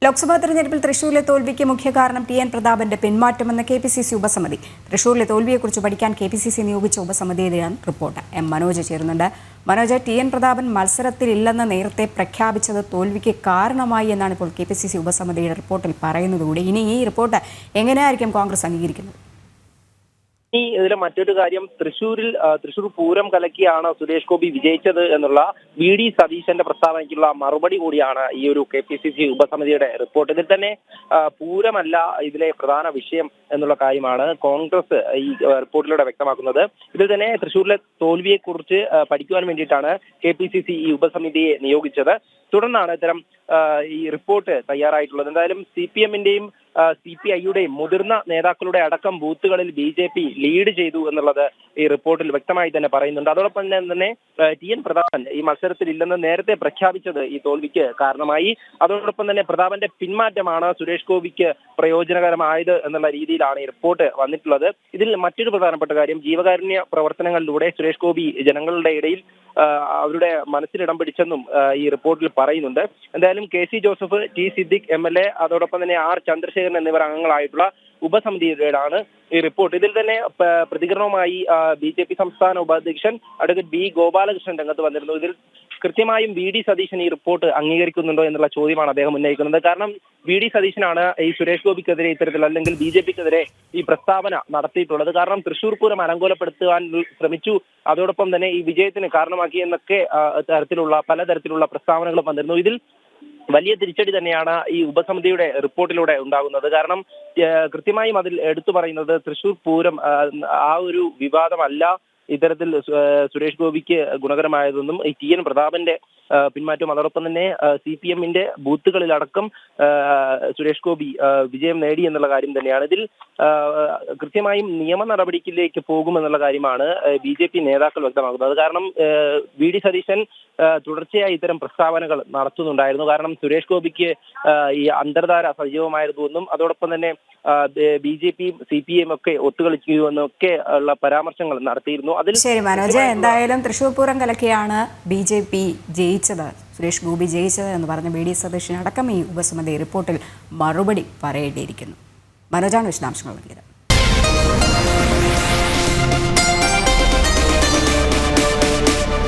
ലോക്സഭാ തെരഞ്ഞെടുപ്പിൽ തൃശൂരിലെ തോൽവിക്ക് മുഖ്യ കാരണം ടി എൻ പ്രതാപന്റെ പിന്മാറ്റമെന്ന് KPCC ഉപസമിതി. തൃശൂരിലെ തോൽവിയെക്കുറിച്ച് പഠിക്കാൻ KPCC നിയോഗിച്ച ഉപസമിതിയുടെയാണ് റിപ്പോർട്ട്. എം മനോജ് ചേരുന്നുണ്ട്. മനോജ്, ടി എൻ പ്രതാപൻ മത്സരത്തിലില്ലെന്ന് നേരത്തെ പ്രഖ്യാപിച്ചത് തോൽവിക്ക് കാരണമായി എന്നാണ് ഇപ്പോൾ KPCC ഉപസമിതിയുടെ റിപ്പോർട്ടിൽ പറയുന്നതുകൂടി. ഇനി ഈ റിപ്പോർട്ട് എങ്ങനെയായിരിക്കും കോൺഗ്രസ് അംഗീകരിക്കുന്നത്? ഇതിലെ മറ്റൊരു കാര്യം, തൃശൂർ പൂരം കലക്കിയാണ് സുരേഷ് ഗോപി വിജയിച്ചത് എന്നുള്ള VD സതീശന്റെ പ്രസ്താവനയ്ക്കുള്ള മറുപടി കൂടിയാണ് ഈ ഒരു KPCC ഉപസമിതിയുടെ റിപ്പോർട്ട്. ഇതിൽ തന്നെ പൂരമല്ല ഇതിലെ പ്രധാന വിഷയം എന്നുള്ള കാര്യമാണ് കോൺഗ്രസ് ഈ റിപ്പോർട്ടിലൂടെ വ്യക്തമാക്കുന്നത്. ഇതിൽ തന്നെ തൃശൂരിലെ തോൽവിയെക്കുറിച്ച് പഠിക്കുവാൻ വേണ്ടിയിട്ടാണ് KPCC ഈ ഉപസമിതിയെ നിയോഗിച്ചത്. തുടർന്നാണ് ഇത്തരം ഈ റിപ്പോർട്ട് തയ്യാറായിട്ടുള്ളത്. എന്തായാലും CPM-ന്റെയും CPI-യുടെയും മുതിർന്ന നേതാക്കളുടെ അടക്കം ബൂത്തുകളിൽ BJP ലീഡ് ചെയ്തു എന്നുള്ളത് ഈ റിപ്പോർട്ടിൽ വ്യക്തമായി തന്നെ പറയുന്നുണ്ട്. അതോടൊപ്പം തന്നെ ടി എൻ പ്രതാപൻ ഈ മത്സരത്തിൽ ഇല്ലെന്ന് നേരത്തെ പ്രഖ്യാപിച്ചത് ഈ തോൽവിക്ക് കാരണമായി. അതോടൊപ്പം തന്നെ പ്രതാപന്റെ പിന്മാറ്റമാണ് സുരേഷ് ഗോപിക്ക് പ്രയോജനകരമായത് എന്നുള്ള രീതിയിലാണ് ഈ റിപ്പോർട്ട് വന്നിട്ടുള്ളത്. ഇതിൽ മറ്റൊരു പ്രധാനപ്പെട്ട കാര്യം, ജീവകാരുണ്യ പ്രവർത്തനങ്ങളിലൂടെ സുരേഷ് ഗോപി ജനങ്ങളുടെ ഇടയിൽ അവരുടെ മനസ്സിലിടം പിടിച്ചെന്നും ഈ റിപ്പോർട്ടിൽ പറയുന്നുണ്ട്. എന്തായാലും KC Joseph, T Siddique MLA, അതോടൊപ്പം തന്നെ R ചന്ദ്രശേഖരൻ എന്നിവർ അംഗങ്ങളായിട്ടുള്ള ഉപസമിതിയുടേതാണ് ഈ റിപ്പോർട്ട്. ഇതിൽ തന്നെ പ്രതികരണവുമായി BJP സംസ്ഥാന ഉപാധ്യക്ഷൻ അഡ്വക്കേറ്റ് B ഗോപാലകൃഷ്ണൻ രംഗത്ത് വന്നിരുന്നു. ഇതിൽ കൃത്യമായും VD സതീശൻ ഈ റിപ്പോർട്ട് അംഗീകരിക്കുന്നുണ്ടോ എന്നുള്ള ചോദ്യമാണ് അദ്ദേഹം ഉന്നയിക്കുന്നത്. കാരണം VD സതീശനാണ് ഈ സുരേഷ് ഗോപിക്കെതിരെ ഇത്തരത്തിൽ അല്ലെങ്കിൽ BJPക്കെതിരെ ഈ പ്രസ്താവന നടത്തിയിട്ടുള്ളത്. കാരണം തൃശൂർ പൂരം അലങ്കോലപ്പെടുത്തുവാൻ ശ്രമിച്ചു, അതോടൊപ്പം തന്നെ ഈ വിജയത്തിന് കാരണമാക്കി എന്നൊക്കെ പലതരത്തിലുള്ള പ്രസ്താവനകൾ വന്നിരുന്നു. ഇതിൽ വലിയ തിരിച്ചടി തന്നെയാണ് ഈ ഉപസമിതിയുടെ റിപ്പോർട്ടിലൂടെ ഉണ്ടാകുന്നത്. കാരണം കൃത്യമായും അതിൽ എടുത്തു പറയുന്നത് തൃശൂർ പൂരം ആ ഒരു വിവാദമല്ല ഇത്തരത്തിൽ സുരേഷ് ഗോപിക്ക് ഗുണകരമായതെന്നും ഈ ടി എൻ പ്രതാപന്റെ പിന്മാറ്റവും അതോടൊപ്പം തന്നെ CPM-ന്റെ ബൂത്തുകളിലടക്കം സുരേഷ് ഗോപി വിജയം നേടി എന്നുള്ള കാര്യം തന്നെയാണ്. ഇതിൽ കൃത്യമായും നിയമ നടപടിയിലേക്ക് പോകുമെന്നുള്ള കാര്യമാണ് BJP നേതാക്കൾ വ്യക്തമാക്കുന്നത്. കാരണം VD സതീശൻ തുടർച്ചയായി ഇത്തരം പ്രസ്താവനകൾ നടത്തുന്നുണ്ടായിരുന്നു. കാരണം സുരേഷ് ഗോപിക്ക് ഈ അന്തർധാര സജീവമായിരുന്നുവെന്നും അതോടൊപ്പം തന്നെ BJPയും CPM ഒക്കെ ഒത്തുകളിക്കുമെന്നും ഒക്കെ ഉള്ള പരാമർശങ്ങൾ നടത്തിയിരുന്നു. ശരി മനോജ്, എന്തായാലും തൃശൂർ പൂരം കലക്കിയാണ് BJP ജയിച്ചത്, സുരേഷ് ഗോപി ജയിച്ചത് എന്ന് പറഞ്ഞ VD സതീശൻ അടക്കം ഈ ഉപസമിതി റിപ്പോർട്ടിൽ മറുപടി പറയേണ്ടിയിരിക്കുന്നു. മനോജാണ് വിശദാംശങ്ങൾ നൽകിയത്.